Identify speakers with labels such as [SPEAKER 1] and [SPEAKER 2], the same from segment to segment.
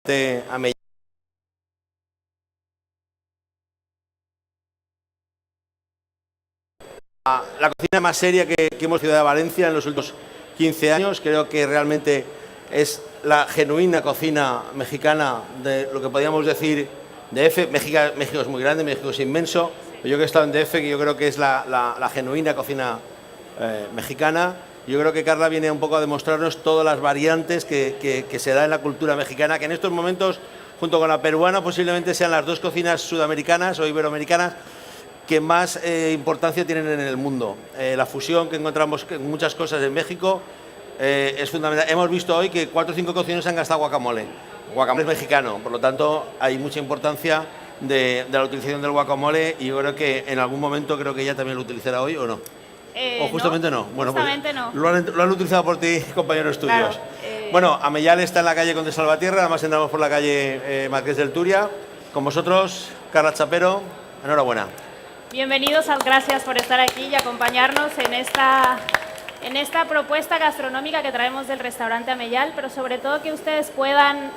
[SPEAKER 1] Amellán. La cocina más seria que hemos Ciudad de Valencia en los últimos 15 años. Creo que realmente es la genuina cocina mexicana de lo que podríamos decir DF. México es muy grande, México es inmenso. Yo que he estado en DF, que yo creo que es la genuina cocina mexicana. Yo creo que Carla viene un poco a demostrarnos todas las variantes que se da en la cultura mexicana, que en estos momentos, junto con la peruana, posiblemente sean las dos cocinas sudamericanas o iberoamericanas que más importancia tienen en el mundo. La fusión que encontramos en muchas cosas en México es fundamental. Hemos visto hoy que 4 o 5 cocineros han gastado guacamole. Guacamole es mexicano, por lo tanto hay mucha importancia de la utilización del guacamole, y yo creo que en algún momento creo que ella también lo utilizará hoy, ¿o no? ¿O justamente no? Bueno,
[SPEAKER 2] justamente
[SPEAKER 1] pues,
[SPEAKER 2] no.
[SPEAKER 1] Lo han utilizado por ti, compañeros tuyos.
[SPEAKER 2] Claro,
[SPEAKER 1] Bueno, Amellán está en la calle Conde Salvatierra, además entramos por la calle Marqués del Turia. Con vosotros, Carla Chapero, enhorabuena.
[SPEAKER 2] Bienvenidos, gracias por estar aquí y acompañarnos en esta propuesta gastronómica que traemos del restaurante Amellán, pero sobre todo que ustedes puedan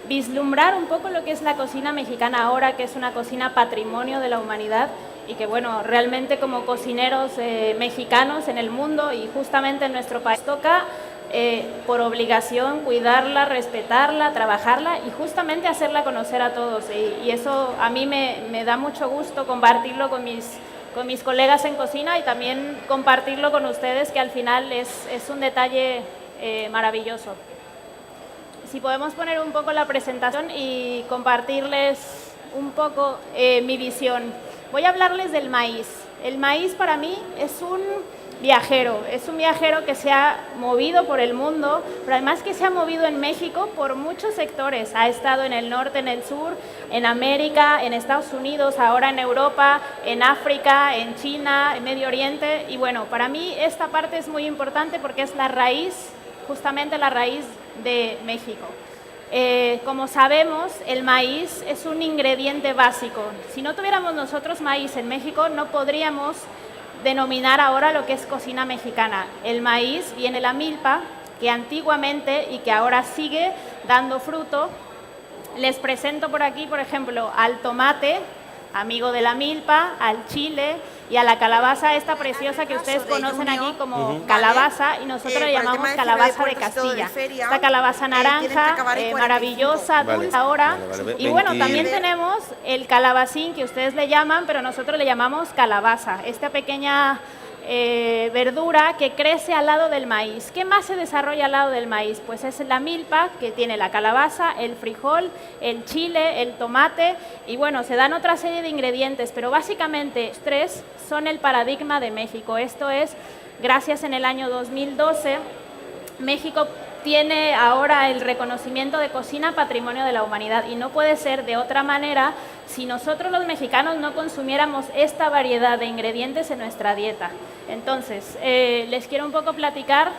[SPEAKER 2] vislumbrar un poco lo que es la cocina mexicana ahora, que es una cocina patrimonio de la humanidad, y que bueno, realmente como cocineros mexicanos en el mundo y justamente en nuestro país toca por obligación cuidarla, respetarla, trabajarla y justamente hacerla conocer a todos, y eso a mí me da mucho gusto compartirlo con mis colegas en cocina y también compartirlo con ustedes, que al final es un detalle maravilloso. Si podemos poner un poco la presentación y compartirles un poco mi visión. Voy a hablarles del maíz. El maíz para mí es un viajero que se ha movido por el mundo, pero además que se ha movido en México por muchos sectores. Ha estado en el norte, en el sur, en América, en Estados Unidos, ahora en Europa, en África, en China, en Medio Oriente. Y bueno, para mí esta parte es muy importante porque es la raíz, justamente la raíz de México. Como sabemos, el maíz es un ingrediente básico. Si no tuviéramos nosotros maíz en México, no podríamos denominar ahora lo que es cocina mexicana. El maíz viene de la milpa, que antiguamente y que ahora sigue dando fruto. Les presento por aquí, por ejemplo, al tomate, amigo de la milpa, al chile y a la calabaza, esta preciosa que ustedes conocen aquí como calabaza, y nosotros le llamamos calabaza de Castilla. Esta calabaza naranja, maravillosa, dulce ahora. Y bueno, también tenemos el calabacín, que ustedes le llaman, pero nosotros le llamamos calabaza, esta pequeña verdura que crece al lado del maíz. ¿Qué más se desarrolla al lado del maíz? Pues es la milpa, que tiene la calabaza, el frijol, el chile, el tomate, y bueno, se dan otra serie de ingredientes, pero básicamente 3 son el paradigma de México. Esto es, gracias en el año 2012, México tiene ahora el reconocimiento de cocina patrimonio de la humanidad, y no puede ser de otra manera si nosotros los mexicanos no consumiéramos esta variedad de ingredientes en nuestra dieta. Entonces, les quiero un poco platicar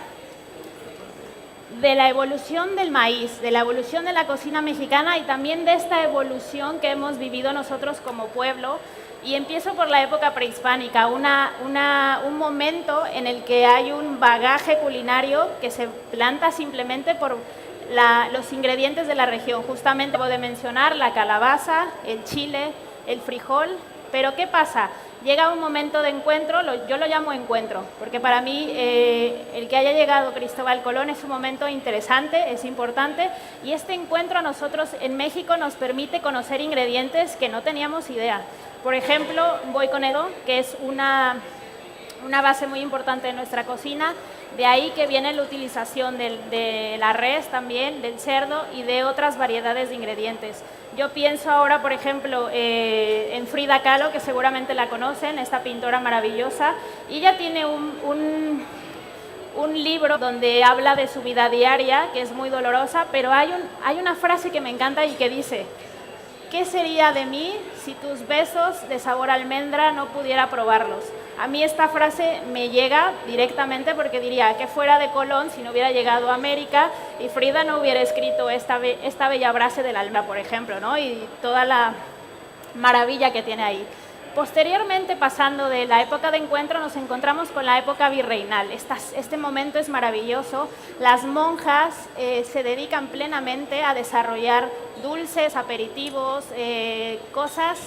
[SPEAKER 2] de la evolución del maíz, de la evolución de la cocina mexicana y también de esta evolución que hemos vivido nosotros como pueblo. Y empiezo por la época prehispánica, un momento en el que hay un bagaje culinario que se planta simplemente por los ingredientes de la región. Justamente acabo de mencionar la calabaza, el chile, el frijol, pero ¿qué pasa? Llega un momento de encuentro, yo lo llamo encuentro, porque para mí el que haya llegado Cristóbal Colón es un momento interesante, es importante, y este encuentro a nosotros en México nos permite conocer ingredientes que no teníamos idea. Por ejemplo, voy con Edo, que es una base muy importante de nuestra cocina. De ahí que viene la utilización de la res también, del cerdo y de otras variedades de ingredientes. Yo pienso ahora, por ejemplo, en Frida Kahlo, que seguramente la conocen, esta pintora maravillosa, y ella tiene un libro donde habla de su vida diaria, que es muy dolorosa, pero hay una frase que me encanta y que dice: ¿qué sería de mí si tus besos de sabor almendra no pudiera probarlos? A mí esta frase me llega directamente, porque diría que fuera de Colón si no hubiera llegado a América y Frida no hubiera escrito esta bella frase del alma, por ejemplo, ¿no? Y toda la maravilla que tiene ahí. Posteriormente, pasando de la época de encuentro, nos encontramos con la época virreinal. Este momento es maravilloso. Las monjas se dedican plenamente a desarrollar dulces, aperitivos, cosas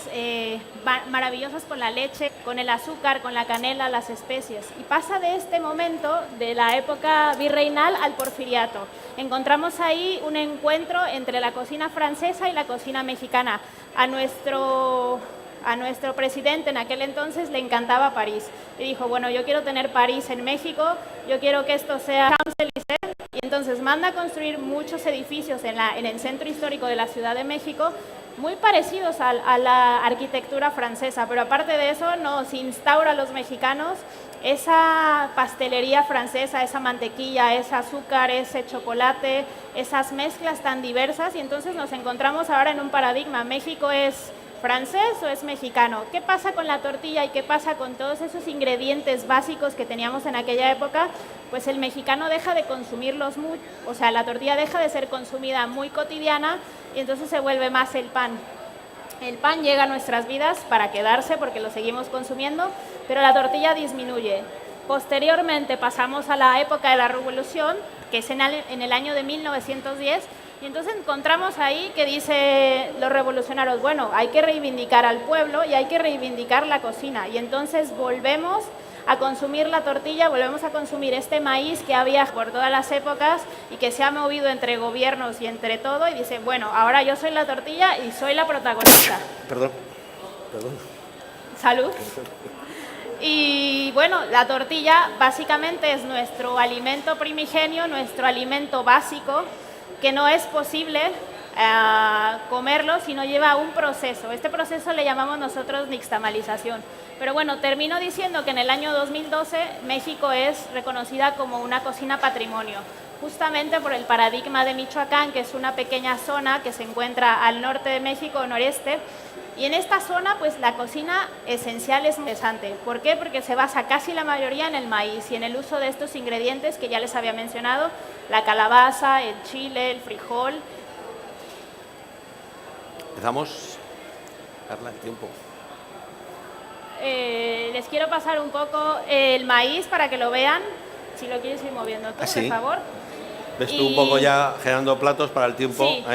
[SPEAKER 2] maravillosas con la leche, con el azúcar, con la canela, las especias. Y pasa de este momento, de la época virreinal, al porfiriato. Encontramos ahí un encuentro entre la cocina francesa y la cocina mexicana. A nuestro presidente en aquel entonces le encantaba París. Y dijo, bueno, yo quiero tener París en México, yo quiero que esto sea Champs-Élysées. Y entonces manda a construir muchos edificios en el centro histórico de la Ciudad de México, muy parecidos a la arquitectura francesa. Pero aparte de eso, nos instaura a los mexicanos esa pastelería francesa, esa mantequilla, ese azúcar, ese chocolate, esas mezclas tan diversas. Y entonces nos encontramos ahora en un paradigma. México es ¿francés o es mexicano? ¿Qué pasa con la tortilla y qué pasa con todos esos ingredientes básicos que teníamos en aquella época? Pues el mexicano deja de consumirlos mucho, o sea, la tortilla deja de ser consumida muy cotidiana y entonces se vuelve más el pan. El pan llega a nuestras vidas para quedarse porque lo seguimos consumiendo, pero la tortilla disminuye. Posteriormente pasamos a la época de la Revolución, que es en el año de 1910, y entonces encontramos ahí que dice los revolucionarios, bueno, hay que reivindicar al pueblo y hay que reivindicar la cocina. Y entonces volvemos a consumir la tortilla, volvemos a consumir este maíz que había por todas las épocas y que se ha movido entre gobiernos y entre todo. Y dice, bueno, ahora yo soy la tortilla y soy la protagonista.
[SPEAKER 1] Perdón.
[SPEAKER 2] Salud. Y bueno, la tortilla básicamente es nuestro alimento primigenio, nuestro alimento básico, que no es posible comerlo si no lleva un proceso. Este proceso le llamamos nosotros nixtamalización. Pero bueno, termino diciendo que en el año 2012 México es reconocida como una cocina patrimonio, justamente por el paradigma de Michoacán, que es una pequeña zona que se encuentra al norte de México, noreste. Y en esta zona, pues la cocina esencial es interesante. ¿Por qué? Porque se basa casi la mayoría en el maíz y en el uso de estos ingredientes que ya les había mencionado, la calabaza, el chile, el frijol.
[SPEAKER 1] Empezamos. Carla, el tiempo.
[SPEAKER 2] Les quiero pasar un poco el maíz para que lo vean. Si lo quieres ir moviendo tú,
[SPEAKER 1] ¿sí?
[SPEAKER 2] por favor.
[SPEAKER 1] Ves tú un poco ya generando platos para el tiempo.
[SPEAKER 2] Sí.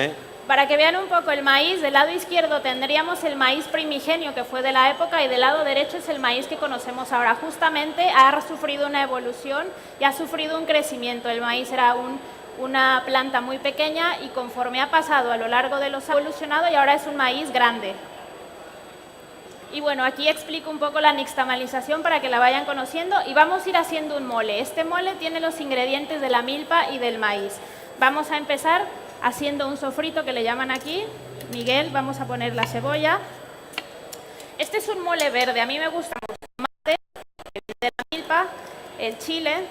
[SPEAKER 2] Para que vean un poco el maíz, del lado izquierdo tendríamos el maíz primigenio que fue de la época y del lado derecho es el maíz que conocemos ahora. Justamente ha sufrido una evolución y ha sufrido un crecimiento. El maíz era una planta muy pequeña y conforme ha pasado a lo largo de los años ha evolucionado y ahora es un maíz grande. Y bueno, aquí explico un poco la nixtamalización para que la vayan conociendo y vamos a ir haciendo un mole. Este mole tiene los ingredientes de la milpa y del maíz. Vamos a empezar haciendo un sofrito que le llaman aquí. Miguel, vamos a poner la cebolla. Este es un mole verde, a mí me gusta mucho. El tomate, de la milpa, el chile.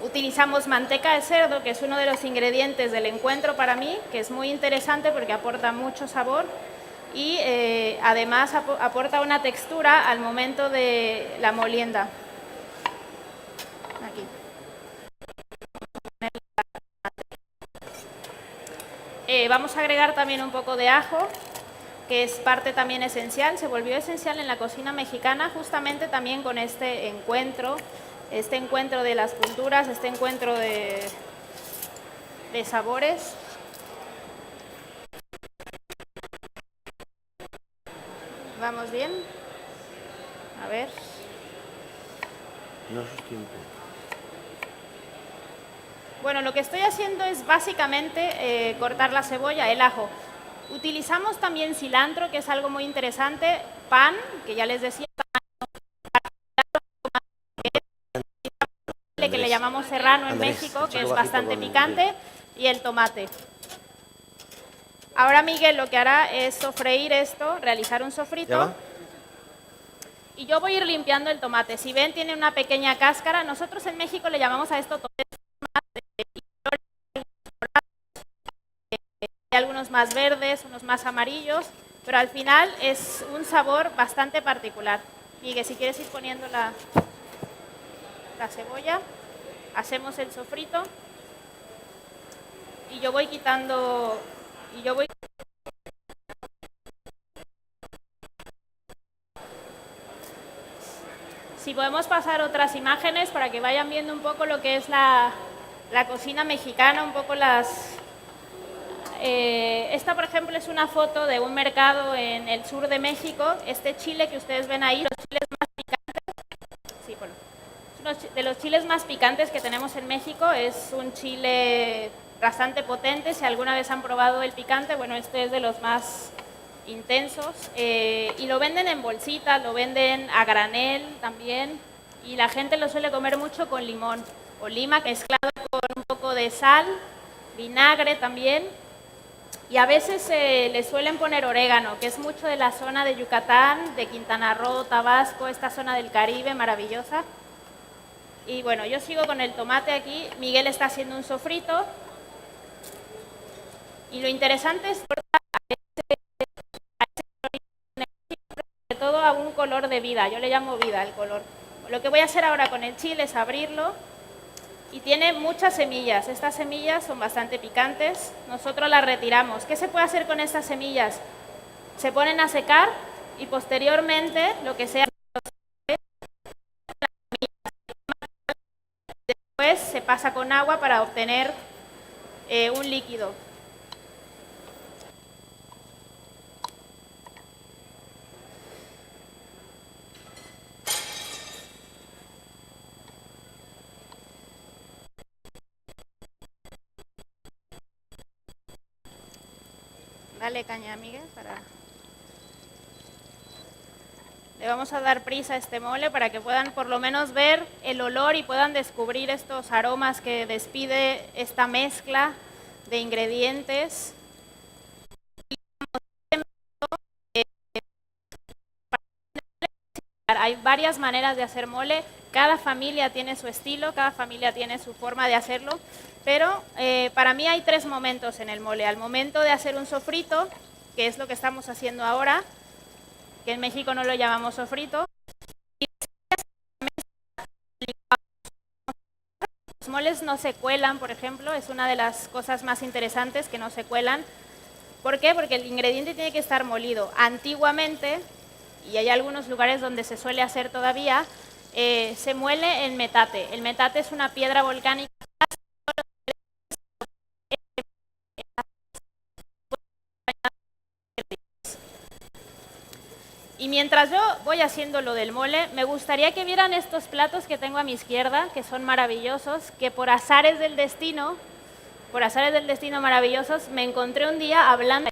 [SPEAKER 2] Utilizamos manteca de cerdo, que es uno de los ingredientes del encuentro para mí, que es muy interesante porque aporta mucho sabor y además aporta una textura al momento de la molienda. Aquí. Vamos a agregar también un poco de ajo, que es parte también esencial, se volvió esencial en la cocina mexicana justamente también con este encuentro de las culturas, este encuentro de sabores. ¿Vamos bien? A ver.
[SPEAKER 1] No es tiempo.
[SPEAKER 2] Bueno, lo que estoy haciendo es básicamente cortar la cebolla, el ajo. Utilizamos también cilantro, que es algo muy interesante, pan, que ya les decía, que le llamamos serrano en México, que es bastante picante, y el tomate. Ahora Miguel lo que hará es sofreír esto, realizar un sofrito. Y yo voy a ir limpiando el tomate. Si ven, tiene una pequeña cáscara. Nosotros en México le llamamos a esto tomate. Hay algunos más verdes, unos más amarillos, pero al final es un sabor bastante particular. Miguel, si quieres ir poniendo la cebolla, hacemos el sofrito y yo voy quitando, podemos pasar otras imágenes para que vayan viendo un poco lo que es la cocina mexicana, un poco esta, por ejemplo, es una foto de un mercado en el sur de México. Este chile que ustedes ven ahí, los chiles más picantes, sí, bueno, uno de los chiles más picantes que tenemos en México, es un chile bastante potente. Si alguna vez han probado el picante, bueno, este es de los más intensos, y lo venden en bolsitas, lo venden a granel también, y la gente lo suele comer mucho con limón o lima mezclado con un poco de sal, vinagre también, y a veces le suelen poner orégano, que es mucho de la zona de Yucatán, de Quintana Roo, Tabasco, esta zona del Caribe maravillosa. Y bueno, yo sigo con el tomate aquí. Miguel está haciendo un sofrito, y lo interesante es sobre todo a un color de vida. Yo le llamo vida el color. Lo que voy a hacer ahora con el chile es abrirlo, y tiene muchas semillas. Estas semillas son bastante picantes. Nosotros las retiramos. ¿Qué se puede hacer con estas semillas? Se ponen a secar y posteriormente lo que sea después se pasa con agua para obtener un líquido. Dale caña, Miguel, Le vamos a dar prisa a este mole para que puedan por lo menos ver el olor y puedan descubrir estos aromas que despide esta mezcla de ingredientes. Hay varias maneras de hacer mole. Cada familia tiene su estilo, cada familia tiene su forma de hacerlo, pero para mí hay 3 momentos en el mole. Al momento de hacer un sofrito, que es lo que estamos haciendo ahora, que en México no lo llamamos sofrito. Los moles no se cuelan, por ejemplo, es una de las cosas más interesantes, que no se cuelan. ¿Por qué? Porque el ingrediente tiene que estar molido. Antiguamente, y hay algunos lugares donde se suele hacer todavía, se muele en metate. El metate es una piedra volcánica. Y mientras yo voy haciendo lo del mole, me gustaría que vieran estos platos que tengo a mi izquierda, que son maravillosos, que por azares del destino maravillosos, me encontré un día hablando.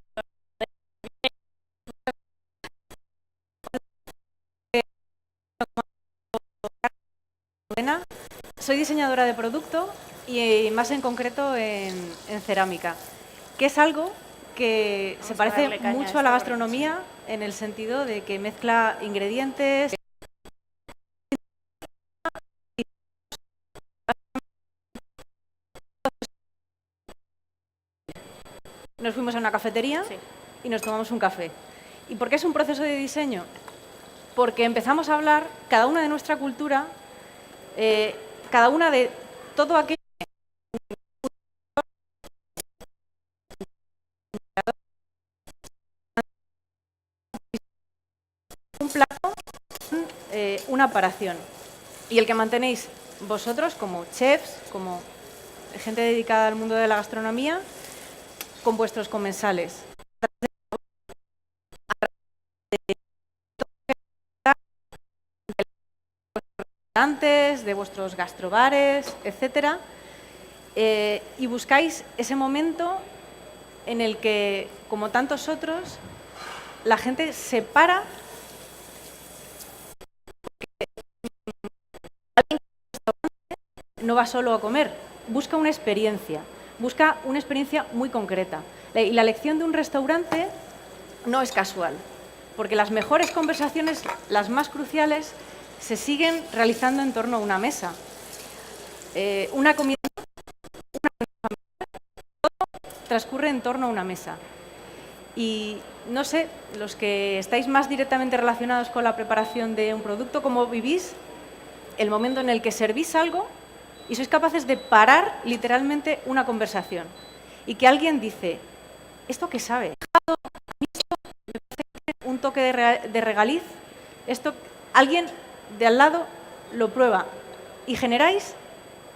[SPEAKER 3] Soy diseñadora de producto y más en concreto en cerámica, que es algo que se parece mucho a la gastronomía en el sentido de que mezcla ingredientes. Nos fuimos a una cafetería y nos tomamos un café. ¿Y por qué es un proceso de diseño? Porque empezamos a hablar, cada una de nuestra cultura, cada una de todo aquello. Un plato, una paración. Y el que mantenéis vosotros como chefs, como gente dedicada al mundo de la gastronomía, con vuestros comensales. De vuestros gastrobares, etcétera, y buscáis ese momento en el que, como tantos otros, la gente se para. No va solo a comer, busca una experiencia muy concreta. Y la elección de un restaurante no es casual, porque las mejores conversaciones, las más cruciales, se siguen realizando en torno a una mesa. Una comida, todo transcurre en torno a una mesa. Y no sé, los que estáis más directamente relacionados con la preparación de un producto, ¿cómo vivís el momento en el que servís algo y sois capaces de parar literalmente una conversación? Y que alguien dice, ¿esto qué sabe? Un toque de regaliz. Alguien de al lado lo prueba y generáis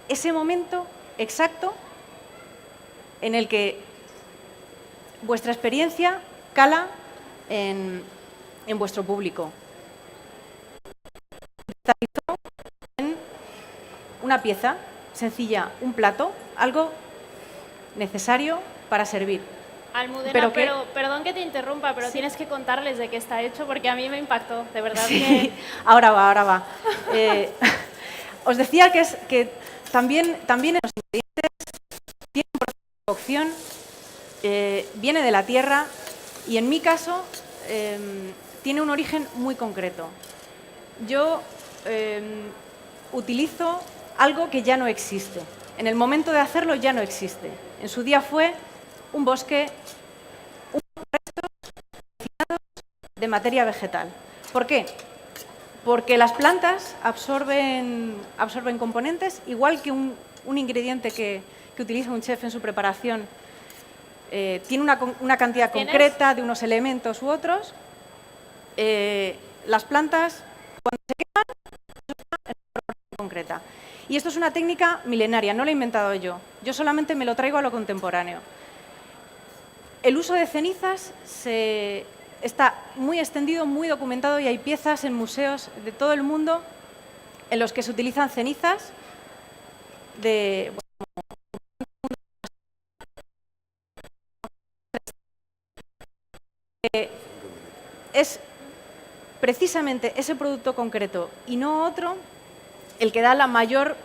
[SPEAKER 3] ese momento exacto en el que vuestra experiencia cala en vuestro público. En una pieza sencilla, un plato, algo necesario para servir.
[SPEAKER 2] Almudena, pero perdón que te interrumpa, pero sí, tienes que contarles de qué está hecho, porque a mí me impactó, de verdad.
[SPEAKER 3] Sí.
[SPEAKER 2] Que...
[SPEAKER 3] Ahora va. Os decía que también en los ingredientes tiene un proceso de cocción, viene de la tierra y en mi caso tiene un origen muy concreto. Yo utilizo algo que ya no existe. En el momento de hacerlo ya no existe. En su día fue un bosque, un resto de materia vegetal. ¿Por qué? Porque las plantas absorben componentes, igual que un ingrediente que utiliza un chef en su preparación tiene una cantidad concreta de unos elementos u otros. Las plantas, cuando se queman, en una proporción concreta. Y esto es una técnica milenaria, no la he inventado yo. Yo solamente me lo traigo a lo contemporáneo. El uso de cenizas está muy extendido, muy documentado y hay piezas en museos de todo el mundo en los que se utilizan cenizas de... Es precisamente ese producto concreto y no otro el que da la mayor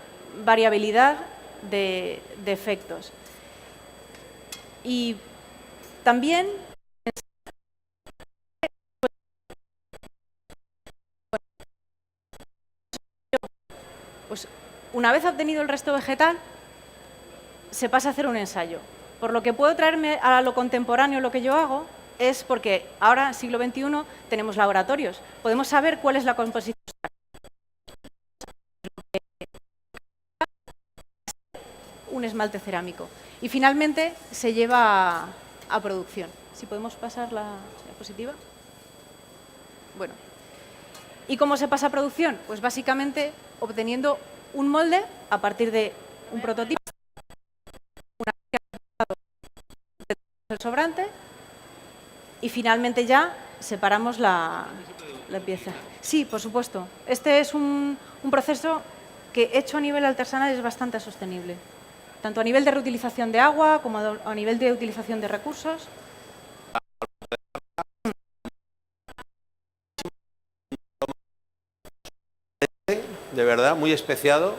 [SPEAKER 3] variabilidad de efectos. Y también pues, una vez obtenido el resto vegetal, se pasa a hacer un ensayo. Por lo que puedo traerme a lo contemporáneo lo que yo hago es porque ahora, siglo XXI, tenemos laboratorios. Podemos saber cuál es la composición. Un esmalte cerámico. Y finalmente se lleva a producción. Si podemos pasar la diapositiva. Bueno. ¿Y cómo se pasa a producción? Pues básicamente obteniendo un molde a partir de un prototipo, una el sobrante y finalmente ya separamos la pieza. Sí, por supuesto. Este es un proceso que hecho a nivel artesanal es bastante sostenible, tanto a nivel de reutilización de agua como a nivel de utilización de recursos.
[SPEAKER 1] De verdad, muy especiado.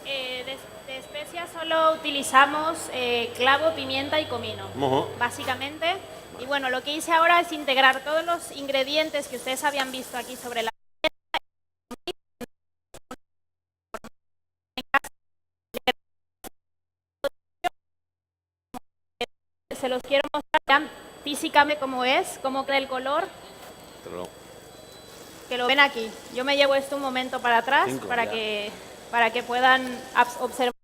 [SPEAKER 2] De especias solo utilizamos clavo, pimienta y comino, básicamente. Y bueno, lo que hice ahora es integrar todos los ingredientes que ustedes habían visto aquí sobre la se los quiero mostrar físicamente cómo es, cómo queda el color. Que lo ven aquí. Yo me llevo esto un momento para atrás para que puedan observar.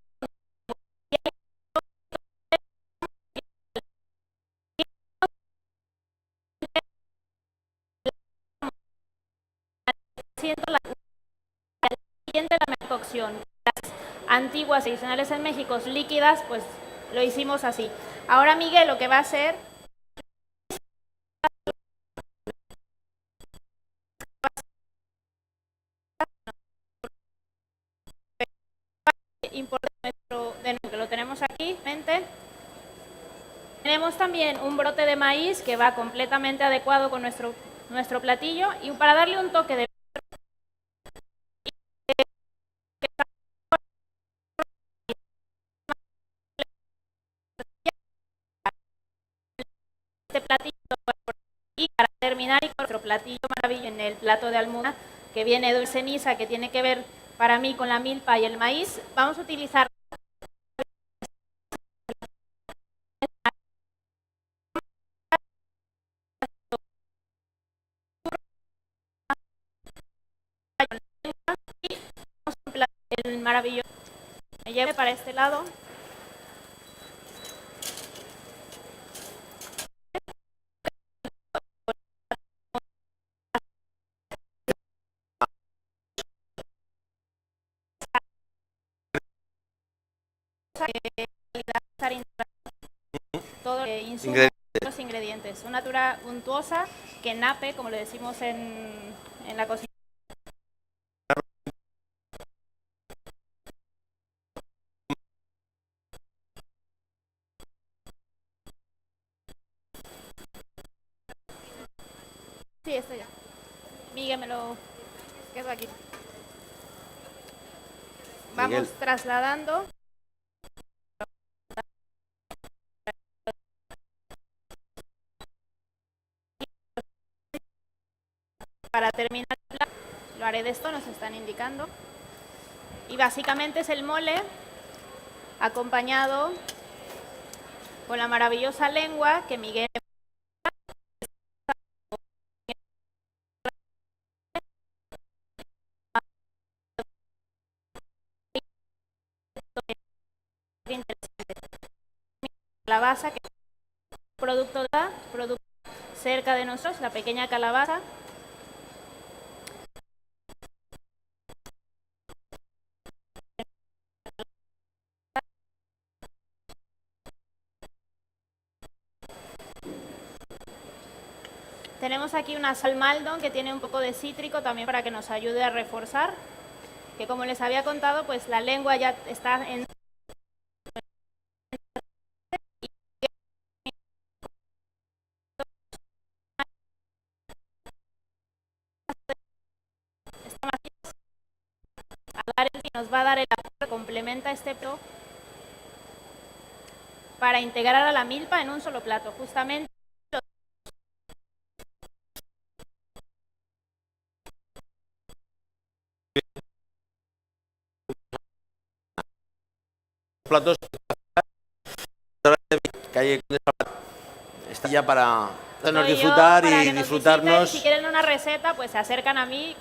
[SPEAKER 2] La cocción. Las antiguas tradicionales en México líquidas, pues lo hicimos así. Ahora Miguel lo que va a hacer que lo tenemos aquí, tenemos también un brote de maíz que va completamente adecuado con nuestro platillo y para darle un toque de este platillo y para terminar y con nuestro platillo maravilloso en el plato de Almudena que viene de ceniza que tiene que ver para mí con la milpa y el maíz, vamos a utilizar el maravilloso. Me lleve para este lado. insumos, los ingredientes. Una natura untuosa que nape, como le decimos en la cocina. Sí, esto ya. Miguel me lo quedo aquí. Vamos
[SPEAKER 1] Miguel.
[SPEAKER 2] trasladando. Para terminar, lo haré de esto, nos están indicando. Y básicamente es el mole acompañado con la maravillosa lengua que Miguel calabaza, que es producto cerca de nosotros, la pequeña calabaza. Tenemos aquí una sal Maldon que tiene un poco de cítrico también para que nos ayude a reforzar, que como les había contado, pues la lengua ya está en y nos va a dar el aporte, complementa este plato para integrar a la milpa en un solo plato, justamente.
[SPEAKER 1] Platos calle está ya para hacernos
[SPEAKER 2] Soy yo,
[SPEAKER 1] disfrutar
[SPEAKER 2] para
[SPEAKER 1] y
[SPEAKER 2] que nos
[SPEAKER 1] disfrutarnos.
[SPEAKER 2] visiten. Si quieren una receta, pues se acercan a mí.